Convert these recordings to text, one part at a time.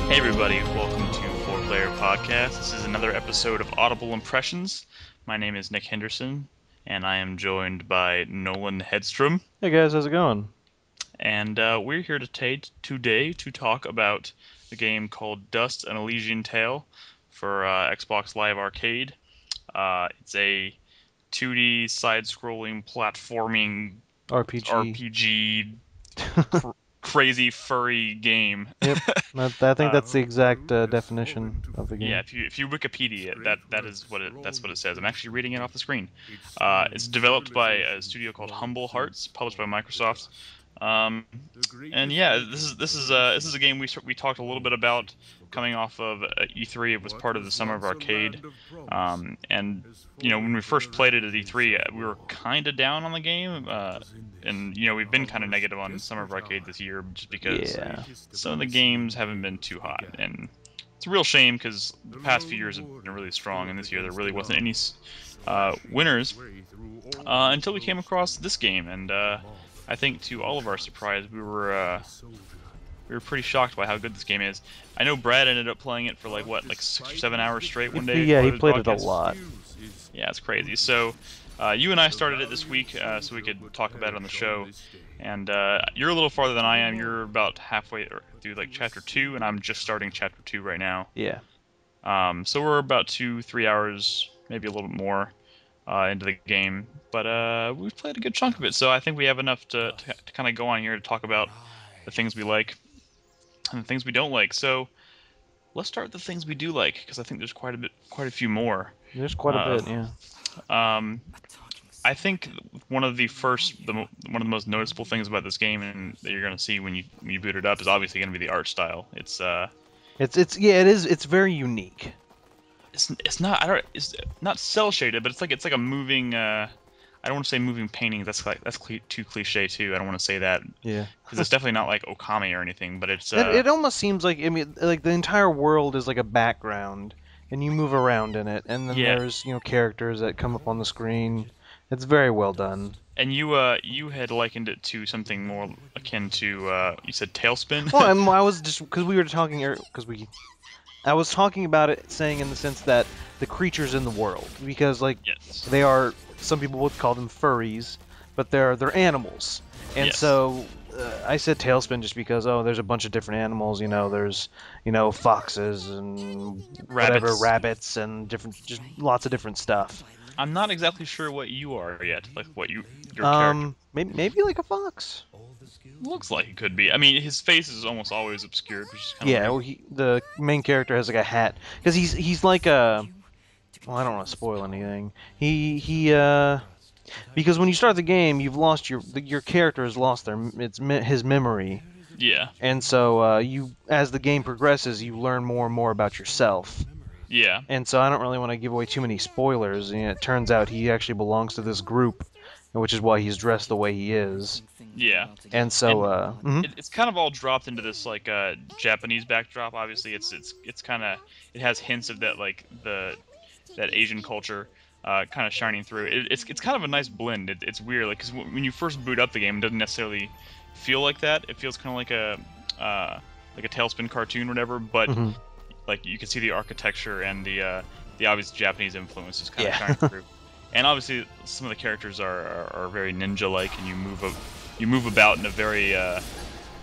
Hey everybody, welcome to Four Player Podcast. This is another episode of Audible Impressions. My name is Nick Henderson, and I am joined by Nolan Hedstrom. Hey guys, how's it going? And we're here today to talk about a game called Dust: An Elysian Tale for Xbox Live Arcade. It's a 2D side-scrolling platforming RPG. RPG crazy furry game. Yep, I think that's the exact definition of the game. Yeah, if you Wikipedia it, that's what it says. I'm actually reading it off the screen. It's developed by a studio called Humble Hearts, published by Microsoft. And yeah, this is a game we talked a little bit about coming off of E3. It was part of the Summer of Arcade, and you know when we first played it at E3, we were kind of down on the game, and you know we've been kind of negative on Summer of Arcade this year just because some of the games haven't been too hot, and it's a real shame because the past few years have been really strong, and this year there really wasn't any winners until we came across this game, and I think to all of our surprise, we were pretty shocked by how good this game is. I know Brad ended up playing it for like 6 or 7 hours straight one day. Yeah, he played it a lot. Yeah, it's crazy. So you and I started it this week, so we could talk about it on the show. And you're a little farther than I am. You're about halfway through like chapter 2, and I'm just starting chapter 2 right now. Yeah. So we're about 2-3 hours, maybe a little bit more, into the game, but we've played a good chunk of it, so I think we have enough to kind of go on here to talk about the things we like and the things we don't like. So let's start with the things we do like, because I think there's quite a few more. There's quite a bit, yeah. I think one of the most noticeable things about this game, and that you're going to see when you boot it up, is obviously going to be the art style. It's very unique. It's not cell shaded, but it's like a moving. I don't want to say moving painting. That's too cliche too. I don't want to say that. Yeah. Because it's definitely not like Okami or anything, but it's. It almost seems like like the entire world is like a background, and you move around in it, and then there's characters that come up on the screen. It's very well done. And you had likened it to something more akin to you said Tailspin. Well, I was just because we were talking I was talking about it saying in the sense that the creatures in the world, because they are, some people would call them furries, but they're animals. And so I said Tailspin just because there's a bunch of different animals, there's foxes and rabbits and just lots of different stuff. I'm not exactly sure what you are yet, like what your character. Maybe like a fox. Looks like he could be. I mean, his face is almost always obscured, which is kind of weird. The main character has like a hat because he's like a. Well, I don't want to spoil anything. Because when you start the game, you've lost your character has lost his memory. Yeah. And so as the game progresses, you learn more and more about yourself. Yeah. And so I don't really want to give away too many spoilers. It turns out he actually belongs to this group, which is why he's dressed the way he is. Yeah. And so it's kind of all dropped into this like Japanese backdrop. Obviously, it's kind of, it has hints of that like that Asian culture kind of shining through. It's kind of a nice blend. It's weird, like, because when you first boot up the game, it doesn't necessarily feel like that. It feels kind of like a Tailspin cartoon or whatever, but like you can see the architecture and the obvious Japanese influences kind of shining through. And obviously, some of the characters are very ninja-like, and you move about in a very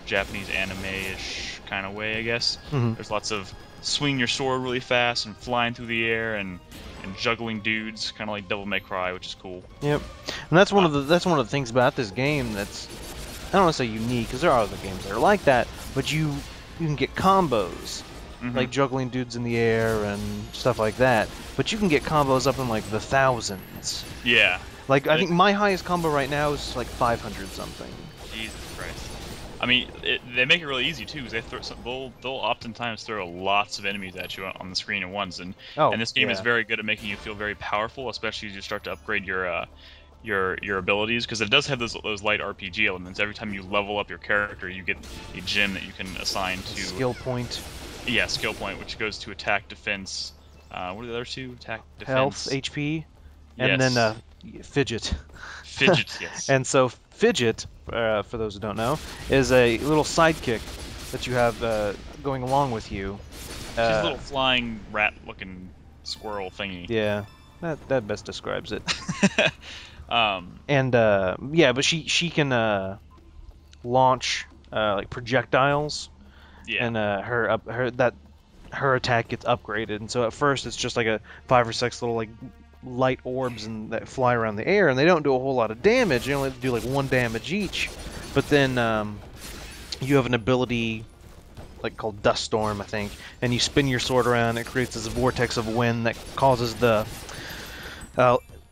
Japanese anime-ish kind of way, I guess. There's lots of swinging your sword really fast and flying through the air and juggling dudes, kind of like Devil May Cry, which is cool. Yep, and that's one of the things about this game that's, I don't want to say unique, because there are other games that are like that, but you can get combos. Like juggling dudes in the air and stuff like that. But you can get combos up in like the thousands. Yeah. Like I think my highest combo right now is like 500 something. Jesus Christ. I mean, they make it really easy too, because they'll oftentimes throw lots of enemies at you on the screen at once, and this game is very good at making you feel very powerful, especially as you start to upgrade your abilities, because it does have those light RPG elements. Every time you level up your character, you get a gem that you can assign to skill point. Yeah, skill point, which goes to attack, defense. What are the other two? Attack, defense. Health, HP, and then fidget. Fidget, yes. And so fidget, for those who don't know, is a little sidekick that you have going along with you. She's a little flying rat-looking squirrel thingy. Yeah, that best describes it. Um, And yeah, but she can launch like projectiles. yeah. And her attack gets upgraded. And so at first it's just like a 5 or 6 little like light orbs that fly around the air, and they don't do a whole lot of damage. They only do like 1 damage each. But then you have an ability like called Dust Storm, I think, and you spin your sword around. It creates this vortex of wind that causes the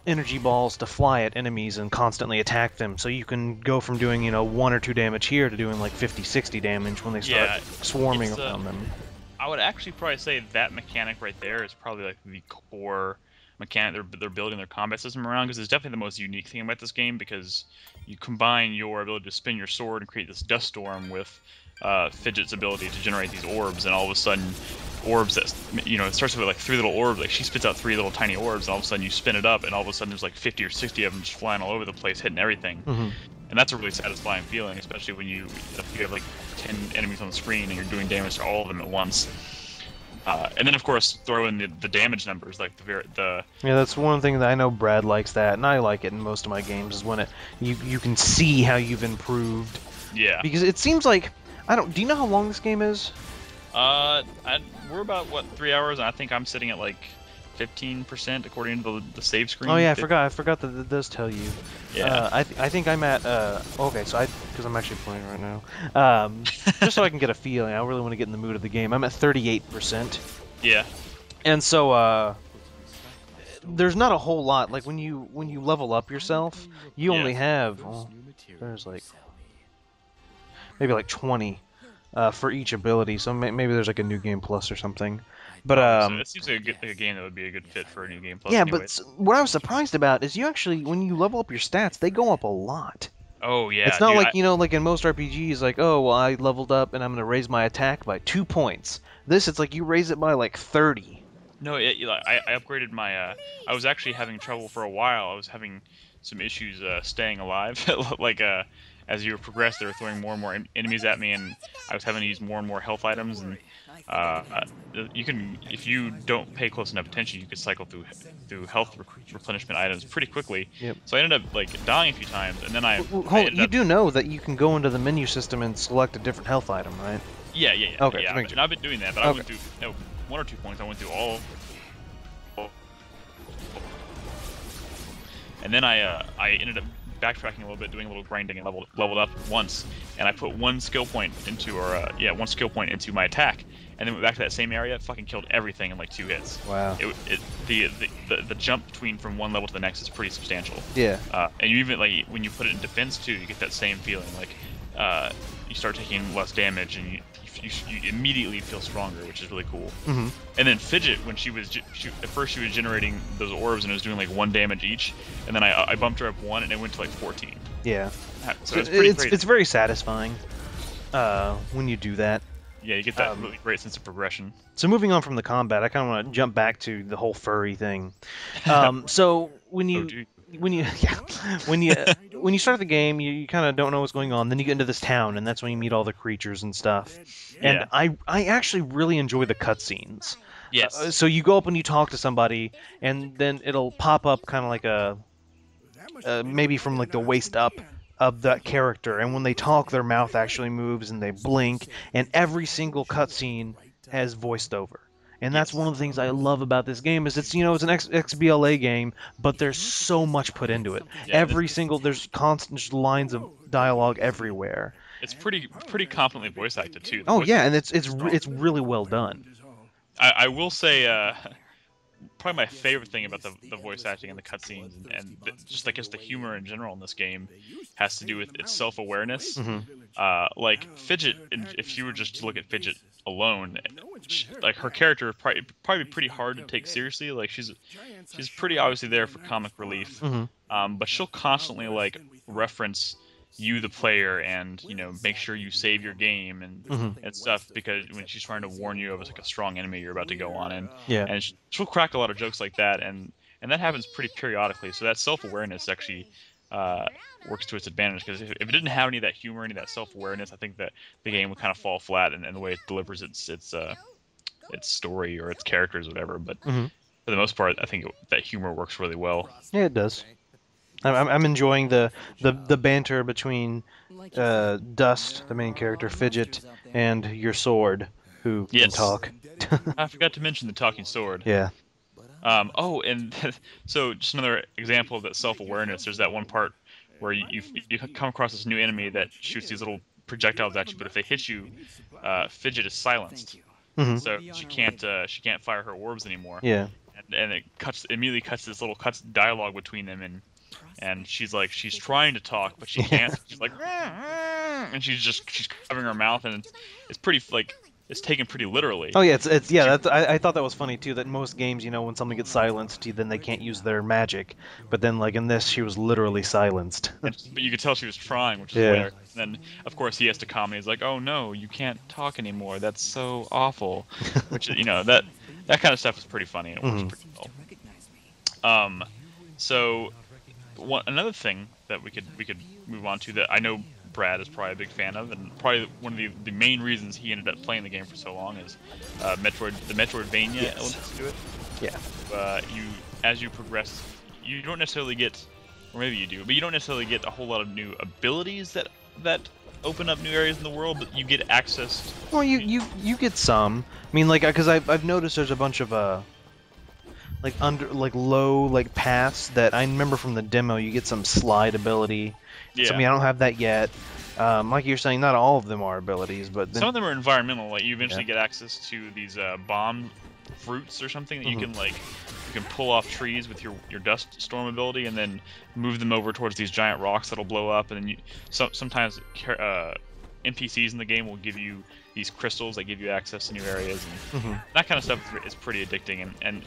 energy balls to fly at enemies and constantly attack them. So you can go from doing 1 or 2 damage here to doing like 50, 60 damage when they start swarming around them. I would actually probably say that mechanic right there is probably like the core mechanic they're building their combat system around, because it's definitely the most unique thing about this game, because you combine your ability to spin your sword and create this dust storm with Fidget's ability to generate these orbs, and all of a sudden orbs that, it starts with like 3 little orbs, like she spits out 3 little tiny orbs, and all of a sudden you spin it up, and all of a sudden there's like 50 or 60 of them just flying all over the place, hitting everything. And that's a really satisfying feeling, especially when you have like 10 enemies on the screen and you're doing damage to all of them at once. And then of course throw in the damage numbers, like the yeah, that's one thing that I know Brad likes, that, and I like it in most of my games, is when you can see how you've improved. Yeah. Because it seems like, do you know how long this game is? We're about 3 hours, and I think I'm sitting at like 15% according to the save screen. Oh yeah, I forgot that it does tell you. Yeah. I think I'm at okay, so because I'm actually playing right now. Just so I can get a feeling. I really want to get in the mood of the game. I'm at 38%. Yeah. And so there's not a whole lot. Like when you level up yourself, you only have there's like maybe like 20 for each ability. So maybe there's like a New Game Plus or something. But so it seems like a game that would be a good fit for a New Game Plus. Yeah, anyways. but what I was surprised about is you actually, when you level up your stats, they go up a lot. Oh yeah. It's not dude, like like in most RPGs, like, oh well, I leveled up and I'm gonna raise my attack by 2 points. This, it's like you raise it by like 30. No, I upgraded my. I was actually having trouble for a while. I was having some issues staying alive. Like as you progressed, they were throwing more and more enemies at me, and I was having to use more and more health items. And you can, if you don't pay close enough attention, you could cycle through health replenishment items pretty quickly. Yep. So I ended up like dying a few times, and then you do know that you can go into the menu system and select a different health item, right? Yeah. Okay. Yeah, and I've been doing that, but I went through 1 or 2 points. I went through all. And then I ended up backtracking a little bit, doing a little grinding, and leveled up once. And I put 1 skill point into, 1 skill point into my attack, and then went back to that same area, fucking killed everything in like 2 hits. Wow. The jump from one level to the next is pretty substantial. Yeah. And you even, like, when you put it in defense too, you get that same feeling. Like you start taking less damage, and you immediately feel stronger, which is really cool. Mm-hmm. And then Fidget, when at first she was generating those orbs and it was doing like 1 damage each, and then I bumped her up 1 and it went to like 14. Yeah. So it's very satisfying when you do that. Yeah, you get that really great sense of progression. So moving on from the combat, I kind of want to jump back to the whole furry thing. So when you when you start the game, you kind of don't know what's going on. Then you get into this town, and that's when you meet all the creatures and stuff. And I actually really enjoy the cutscenes. Yes. So you go up and you talk to somebody, and then it'll pop up kind of like a maybe from like the waist up of that character, and when they talk, their mouth actually moves and they blink, and every single cutscene has voiced over. And that's one of the things I love about this game, is it's it's an XBLA game, but there's so much put into it. Yeah, there's constant lines of dialogue everywhere. It's pretty confidently voice acted too. Oh yeah, and it's really well done. I will say probably my favorite thing about the voice acting and the cutscenes and just the humor in general in this game has to do with its self-awareness. Mm-hmm. Like Fidget, if you were just to look at Fidget alone, like her character would probably be pretty hard to take seriously. Like she's pretty obviously there for comic relief, mm-hmm. But she'll constantly like reference you, the player, and make sure you save your game and stuff, because when she's trying to warn you of like a strong enemy you're about to go on, and she'll crack a lot of jokes like that, and that happens pretty periodically. So that self-awareness actually works to its advantage, because if it didn't have any of that humor, any of that self-awareness, I think that the game would kind of fall flat in the way it delivers its story or its characters or whatever. But Hmm. for the most part, I think that humor works really well. Yeah, it does. I'm enjoying the banter between Dust, the main character, Fidget, and your sword, who can Yes, talk. I forgot to mention the talking sword. Yeah. Oh, and so just another example of that self-awareness. There's that one part where you come across this new enemy that shoots these little projectiles at you, but if they hit you, Fidget is silenced, Hmm. so she can't fire her orbs anymore. Yeah. And it immediately cuts this little dialogue between them, and she's trying to talk, but she can't. She's like, and she's covering her mouth, and it's pretty like. It's taken pretty literally. Oh yeah, it's yeah. I thought that was funny too. That in most games, when something gets silenced, then they can't use their magic. But then, like in this, she was literally silenced. But you could tell she was trying, which is Yeah. hilarious. And then, of course, he has to comment. He's like, "Oh no, you can't talk anymore. That's so awful." Which that kind of stuff is pretty funny. And it works pretty well. So another thing that we could move on to that I know Brad is probably a big fan of, and probably one of the main reasons he ended up playing the game for so long is the Metroidvania elements to it. Yeah. As you progress, you don't necessarily get, or maybe you do, but you don't necessarily get a whole lot of new abilities that open up new areas in the world, but you get access. Well, you get some. I mean, like, because I've noticed there's a bunch of low paths that I remember from the demo. You get some slide ability. Yeah. So, I mean, I don't have that yet. Like you're saying, not all of them are abilities, but some of them are environmental. Like you eventually get access to these bomb fruits or something that you can pull off trees with your dust storm ability, and then move them over towards these giant rocks that'll blow up. And then sometimes NPCs in the game will give you these crystals that give you access to new areas, and that kind of stuff is pretty addicting. And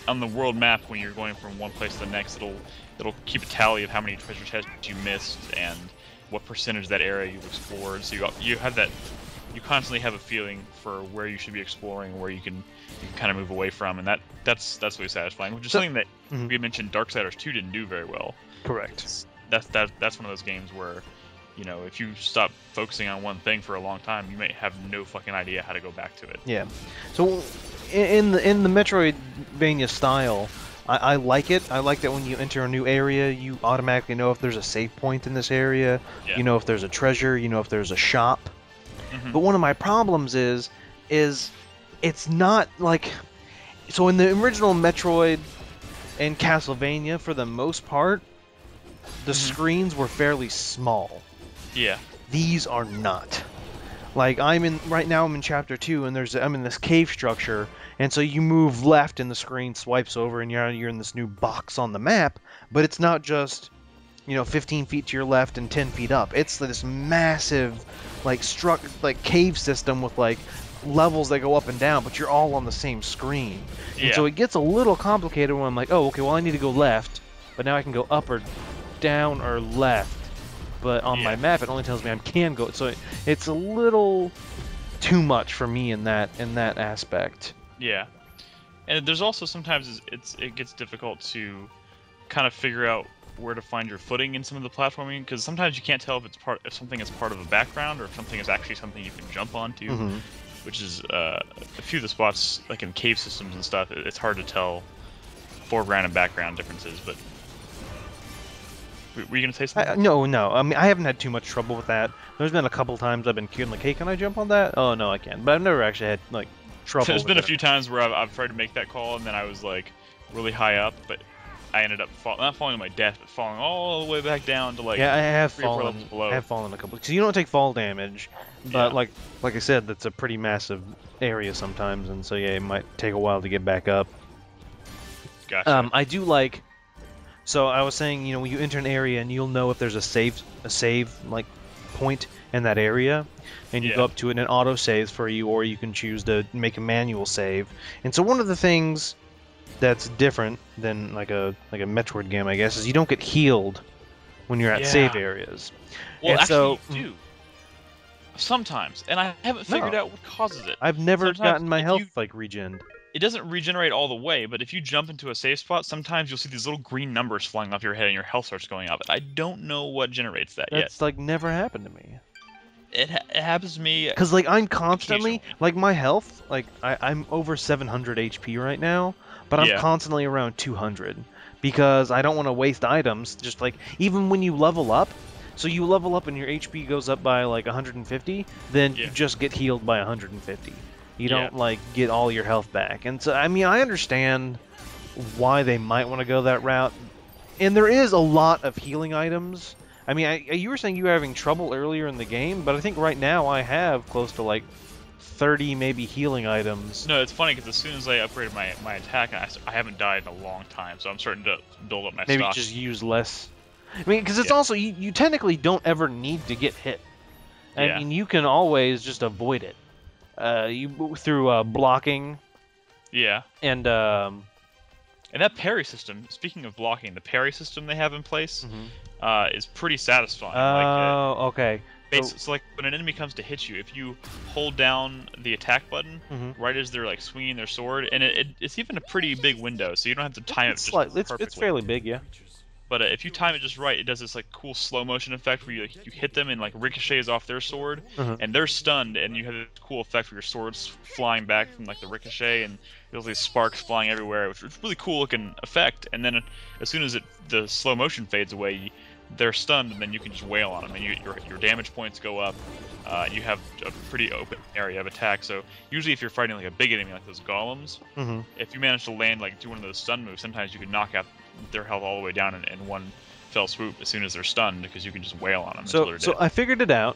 on the world map, when you're going from one place to the next, it'll keep a tally of how many treasure chests you missed and what percentage of that area you've explored. So you constantly have a feeling for where you should be exploring, where you can kind of move away from, and that's really satisfying. Which is something that we mentioned Darksiders 2 didn't do very well. correct. That's one of those games where, if you stop focusing on one thing for a long time, you may have no fucking idea how to go back to it. Yeah. So in the Metroidvania style, I like it. I like that when you enter a new area, you automatically know if there's a save point in this area. Yeah. You know if there's a treasure. You know if there's a shop. But one of my problems is it's not like... So in the original Metroid and Castlevania, for the most part, the screens were fairly small. Yeah. These are not. Like right now I'm in chapter 2, and I'm in this cave structure, and so you move left and the screen swipes over and you're in this new box on the map, but it's not just 15 feet to your left and 10 feet up. It's this massive cave system with levels that go up and down, but you're all on the same screen. Yeah. And so it gets a little complicated when I'm like, oh, okay, well I need to go left, but now I can go up or down or left. But on my map, it only tells me I can go. So it's a little too much for me in that aspect. Yeah, and there's also sometimes it gets difficult to kind of figure out where to find your footing in some of the platforming, because sometimes you can't tell if something is part of a background or if something is actually something you can jump onto, which is a few of the spots like in cave systems and stuff. It's hard to tell foreground and background differences, but. Were you gonna say something? No. I mean, I haven't had too much trouble with that. There's been a couple times I've been like, "Hey, can I jump on that?" Oh no, I can't. But I've never actually had trouble. There's been a few times where I've tried to make that call, and then I was really high up, but I ended up not falling to my death, but falling all the way back down to I have 3 or 4 fallen. levels below. I have fallen a couple because you don't take fall damage, but like I said, that's a pretty massive area sometimes, and so it might take a while to get back up. Gotcha. I do like. So I was saying, when you enter an area and you'll know if there's a save point in that area, and you go up to it and it auto saves for you, or you can choose to make a manual save. And so one of the things that's different than like a Metroid game, I guess, is you don't get healed when you're at save areas. Well, and actually, you do. Sometimes, and I haven't figured out what causes it. I've never Sometimes gotten my health regen. it doesn't regenerate all the way, but if you jump into a safe spot, sometimes you'll see these little green numbers flying off your head and your health starts going up. I don't know what generates that yet. That's like never happened to me. It happens to me. Because like I'm constantly like my health, like I'm over 700 HP right now, but I'm constantly around 200 because I don't want to waste items. Just like even when you level up, so you level up and your HP goes up by like 150, then you just get healed by 150. You don't like get all your health back. And so I mean I understand why they might want to go that route. And there is a lot of healing items. I mean, you were saying you were having trouble earlier in the game, but I think right now I have close to like 30 maybe healing items. No, it's funny because as soon as I upgraded my attack, I haven't died in a long time, so I'm starting to build up my maybe stock. Just use less. I mean, because it's also, you technically don't ever need to get hit. I mean, you can always just avoid it. Through blocking. Yeah. And that parry system, speaking of blocking, the parry system they have in place is pretty satisfying. Oh, okay. So like when an enemy comes to hit you, if you hold down the attack button right as they're like swinging their sword, and it's even a pretty big window, so you don't have to time it just perfectly. It's fairly big, yeah. But if you time it just right, it does this like cool slow motion effect where you hit them and like ricochets off their sword, and they're stunned, and you have this cool effect where your sword's flying back from like the ricochet, and there's these sparks flying everywhere, which is a really cool looking effect. And then as soon as the slow motion fades away, they're stunned, and then you can just wail on them, and your damage points go up. You have a pretty open area of attack, so usually if you're fighting like a big enemy like those golems, if you manage to land like do one of those stun moves, sometimes you can knock out their health all the way down in one fell swoop as soon as they're stunned, because you can just wail on them until they're dead. So I figured it out.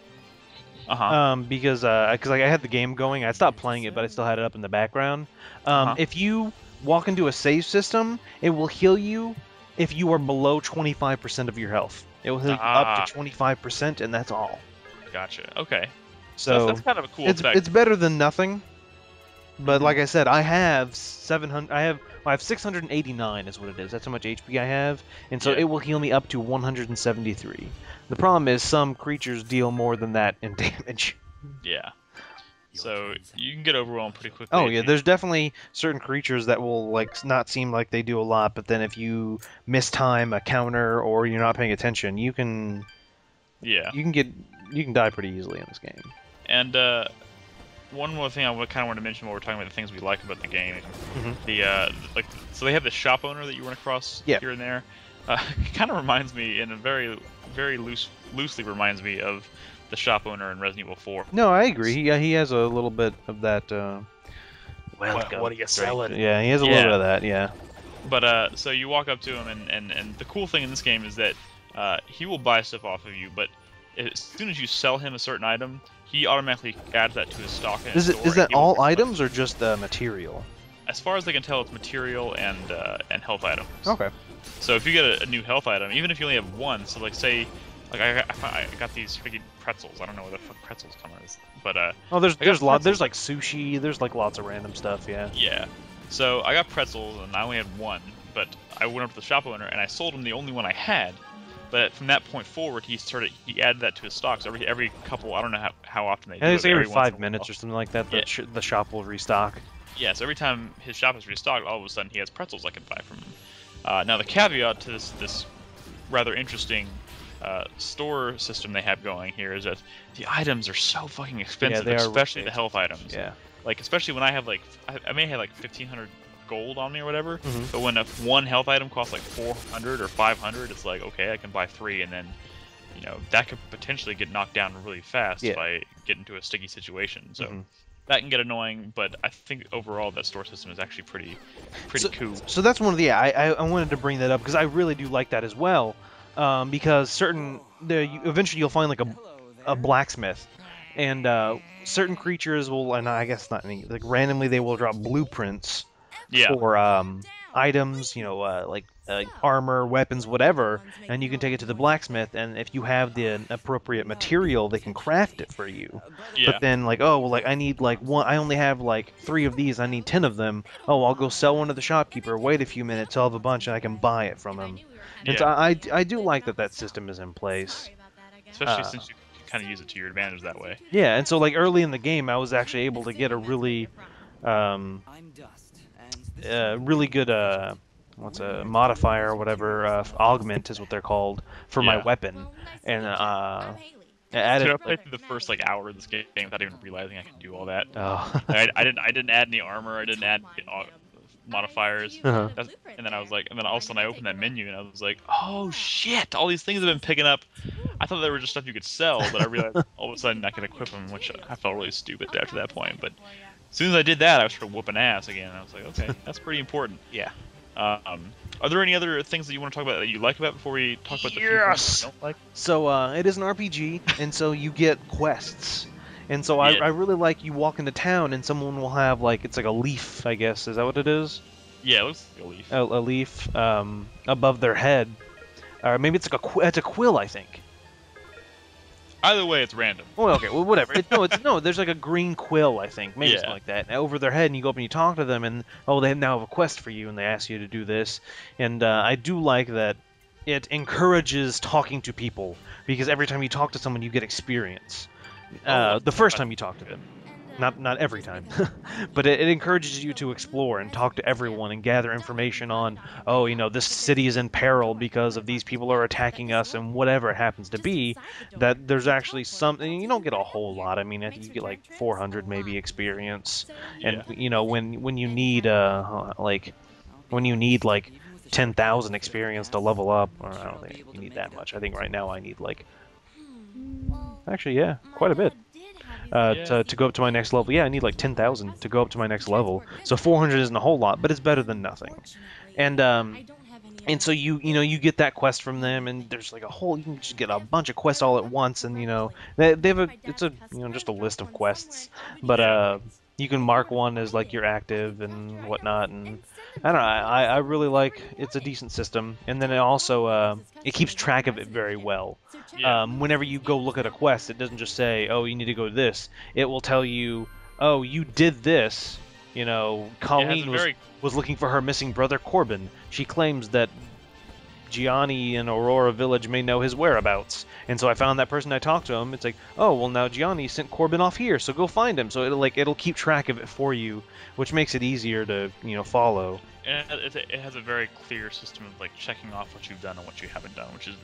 Because like I had the game going, I stopped playing it, but I still had it up in the background. If you walk into a save system, it will heal you if you are below 25% of your health. It will heal you up to 25%, and that's all. Gotcha. Okay. So that's kind of a cool effect. It's better than nothing. But like I said, I have 700. I have 689 is what it is. That's how much HP I have, and so it will heal me up to 173. The problem is some creatures deal more than that in damage. Yeah. So you can get overwhelmed pretty quickly. Oh yeah, there's definitely certain creatures that will like not seem like they do a lot, but then if you mistime a counter or you're not paying attention, you can you can die pretty easily in this game. And one more thing I kind of want to mention while we're talking about the things we like about the game, so they have the shop owner that you run across here and there. It kind of reminds me, in a very loosely reminds me of the shop owner in Resident Evil 4. No, I agree. He has a little bit of that. What are you selling? Yeah, he has a little bit of that. Yeah. But so you walk up to him, and the cool thing in this game is that he will buy stuff off of you, but as soon as you sell him a certain item, he automatically adds that to his stock. Is that all items or just material? As far as I can tell, it's material and health items. Okay. So if you get a new health item, even if you only have one, so like say, like I got these freaking pretzels. I don't know where the fuck pretzels come as, but there's like sushi. There's like lots of random stuff. Yeah. Yeah. So I got pretzels and I only had one, but I went up to the shop owner and I sold him the only one I had. But from that point forward, he added that to his stocks every couple. I don't know how often they do it. It's every 5 minutes or something like that. The shop will restock. Yeah, so every time his shop is restocked, all of a sudden he has pretzels I can buy from him. Now the caveat to this rather interesting store system they have going here is that the items are so fucking expensive, especially the health items. Yeah. Like especially when I have like I may have like 1,500 gold on me or whatever, but when one health item costs like 400 or 500, it's like, okay, I can buy 3, and then that could potentially get knocked down really fast if I get into a sticky situation. So that can get annoying, but I think overall that store system is actually pretty cool. So that's one of the I wanted to bring that up because I really do like that as well, because eventually you'll find like a blacksmith, and certain creatures will, and I guess not any, like randomly they will drop blueprints for items, like armor, weapons, whatever, and you can take it to the blacksmith, and if you have the appropriate material, they can craft it for you. Yeah. But then, like, oh, well, like I need like one. I only have like 3 of these. I need 10 of them. Oh, I'll go sell one to the shopkeeper. Wait a few minutes, I'll have a bunch, and I can buy it from him. Yeah. And so I do like that system is in place. Especially since you can kind of use it to your advantage that way. Yeah, and so like early in the game, I was actually able to get a really really good what's a modifier or whatever, augment is what they're called, for my Yeah. weapon, and Dude, added I played through the first like hour of this game without even realizing I could do all that. oh I didn't add any armor. I didn't add modifiers. uh-huh. And then I was like, and then all of a sudden I opened that menu and I was like, oh shit! All these things I've been picking up. I thought they were just stuff you could sell, but I realized all of a sudden I could equip them, which I felt really stupid after that point. But as soon as I did that, I started whooping ass again. And I was like, okay, that's pretty important. Yeah. Are there any other things that you want to talk about that you like about before we talk about the few things you don't like? So it is an RPG, and so you get quests. And so Yeah. I really like, you walk into town and someone will have like, it's like a leaf, I guess. Is that what it is? Yeah, it looks like a leaf. A leaf above their head. Or maybe it's like it's a quill, I think. Either way, it's random. Well, okay, well, whatever. No, there's like a green quill, I think, maybe something like that, over their head, and you go up and you talk to them, and they now have a quest for you, and they ask you to do this, and I do like that it encourages talking to people, because every time you talk to someone, you get experience. The first time you talk to them. Not every time, but it encourages you to explore and talk to everyone and gather information on, this city is in peril because of these people are attacking us, and whatever it happens to be, that there's actually something. You don't get a whole lot. I mean, I think you get like 400 maybe experience, and when you need like 10,000 experience to level up, or I don't think you need that much. I think right now I need like, actually, quite a bit. To go up to my next level. Yeah, I need like 10,000 to go up to my next level. So 400 isn't a whole lot, but it's better than nothing. And so you get that quest from them, and there's like you can just get a bunch of quests all at once, and they have it's just a list of quests, but you can mark one as like your active and whatnot, and I don't know, I really like, it's a decent system, and then it also it keeps track of it very well. Yeah. Whenever you go look at a quest, it doesn't just say, oh, you need to go to this. It will tell you, oh, you did this. Colleen was looking for her missing brother Corbin. She claims that Gianni in Aurora Village may know his whereabouts. And so I found that person, I talked to him. It's like, oh, well, now Gianni sent Corbin off here, so go find him. So it'll keep track of it for you, which makes it easier to, follow. And it has a very clear system of like checking off what you've done and what you haven't done, which is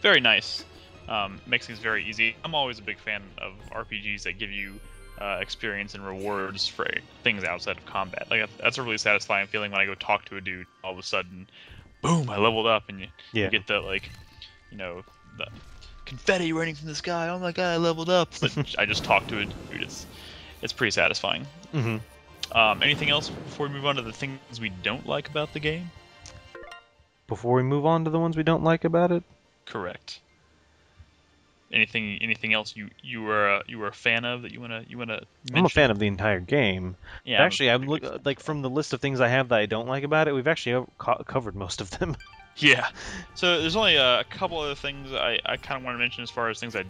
very nice. Makes things very easy. I'm always a big fan of RPGs that give you experience and rewards for things outside of combat. Like that's a really satisfying feeling when I go talk to a dude, all of a sudden, boom, I leveled up, and you get the the confetti raining from the sky. Oh my god, I leveled up! But I just talked to a dude. It's pretty satisfying. Mm-hmm. Anything else before we move on to the things we don't like about the game? Before we move on to the ones we don't like about it? Correct. Anything else you were a fan of that you wanna mention? I'm a fan of the entire game. Yeah. Actually, I'm like, from the list of things I have that I don't like about it, we've actually covered most of them. Yeah. So there's only a couple other things I kind of want to mention as far as things I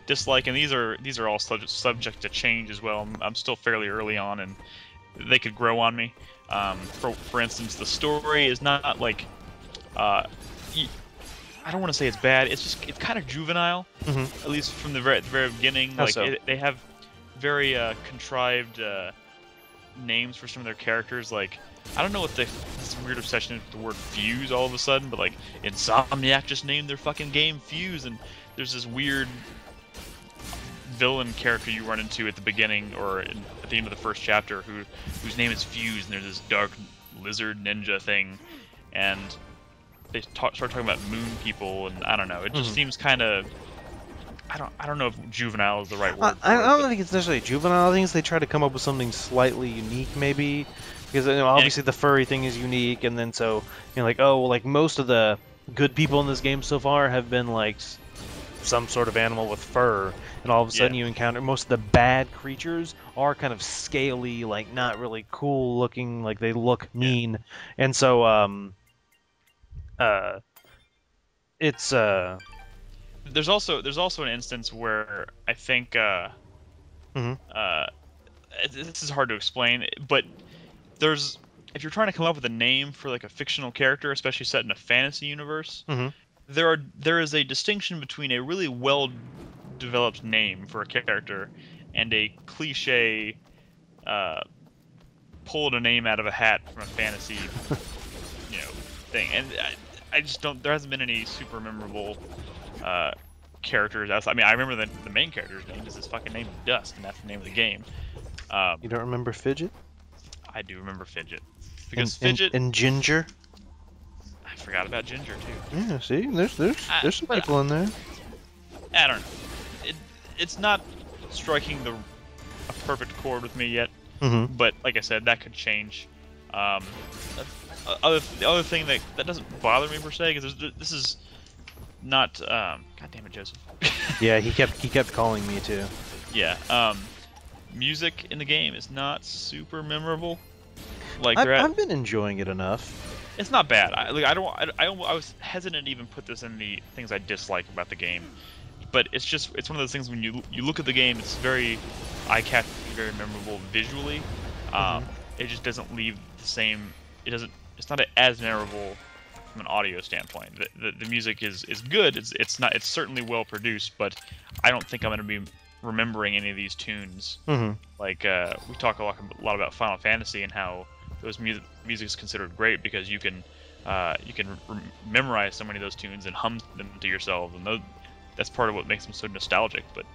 dislike, and these are all subject to change as well. I'm still fairly early on, and they could grow on me. For instance, the story is not like I don't want to say it's bad. It's kind of juvenile, at least from the very beginning. How Like so? they have very contrived names for some of their characters. Like I don't know what this weird obsession with the word fuse all of a sudden, but like Insomniac just named their fucking game Fuse, and there's this weird villain character you run into at the beginning or at the end of the first chapter whose name is Fuse, and there's this dark lizard ninja thing, and they start talking about moon people, and I don't know. It just seems kind of. I don't know if juvenile is the right word. I don't think it's necessarily juvenile. I think they try to come up with something slightly unique, maybe, because obviously the furry thing is unique, and then so like most of the good people in this game so far have been like some sort of animal with fur, and all of a sudden you encounter most of the bad creatures are kind of scaly, like not really cool looking, like they look mean, and so it's There's also an instance where I think this is hard to explain, but if you're trying to come up with a name for like a fictional character, especially set in a fantasy universe, there is a distinction between a really well developed name for a character and a cliche pulled a name out of a hat from a fantasy, thing, and I just don't. There hasn't been any super memorable characters. I mean, I remember the main character's name is his fucking name is Dusk, and that's the name of the game. You don't remember Fidget? I do remember Fidget because Fidget and Ginger. I forgot about Ginger too. Yeah, see, there's some people in there. I don't know. It's not striking a perfect chord with me yet. Mm-hmm. But like I said, that could change. The other thing that doesn't bother me per se, because this is not. God damn it, Joseph. Yeah, he kept calling me too. Yeah. Music in the game is not super memorable. Like I've been enjoying it enough. It's not bad. I was hesitant to even put this in the things I dislike about the game, but it's one of those things when you look at the game, it's very eye-catching, very memorable visually. It just doesn't leave the same. It's not as memorable from an audio standpoint. The music is good. It's certainly well produced, but I don't think I'm going to be remembering any of these tunes. Like we talk a lot about Final Fantasy and how those music is considered great because you can memorize so many of those tunes and hum them to yourself, and that's part of what makes them so nostalgic. But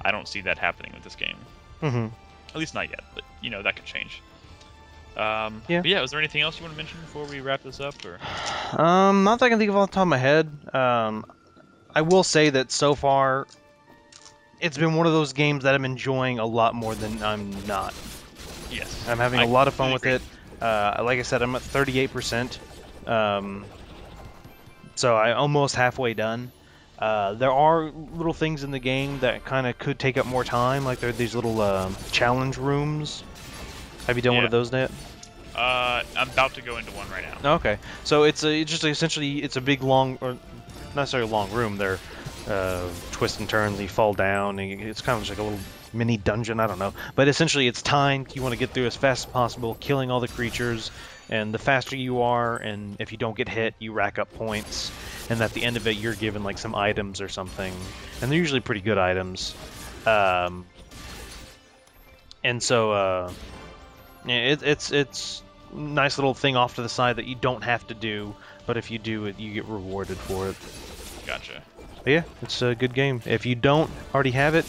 I don't see that happening with this game. At least not yet. But that could change. Yeah. But yeah, was there anything else you want to mention before we wrap this up? Or not that I can think of off the top of my head. I will say that so far, it's been one of those games that I'm enjoying a lot more than I'm not. Yes. I'm having a lot of fun with it. Like I said, I'm at 38%. So I'm almost halfway done. There are little things in the game that kind of could take up more time, like there are these little challenge rooms. Have you done one of those yet? I'm about to go into one right now. Okay, so it's just essentially it's a big long, or not necessarily long room. They're twists and turns. You fall down. And it's kind of just like a little mini dungeon. I don't know, but essentially it's timed. You want to get through as fast as possible, killing all the creatures. And the faster you are, and if you don't get hit, you rack up points. And at the end of it, you're given like some items or something, and they're usually pretty good items. And so it's nice little thing off to the side that you don't have to do, but if you do it, you get rewarded for it. Gotcha. But yeah, it's a good game. If you don't already have it,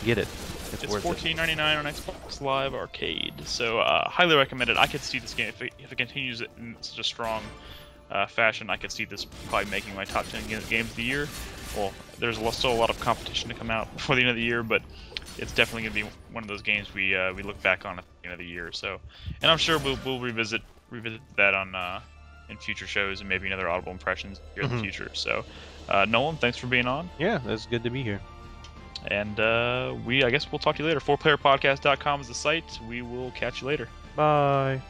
get it. It's $14.99 on Xbox Live Arcade, so highly recommend it. I could see this game if it continues in such a strong fashion. I could see this probably making my top 10 games of the year. Well, there's still a lot of competition to come out before the end of the year, but it's definitely going to be one of those games we look back on at the end of the year. So, and I'm sure we'll revisit that on in future shows and maybe another Audible Impressions here in the future. So, Nolan, thanks for being on. Yeah, it's good to be here. And I guess we'll talk to you later. 4playerpodcast.com is the site. We will catch you later. Bye.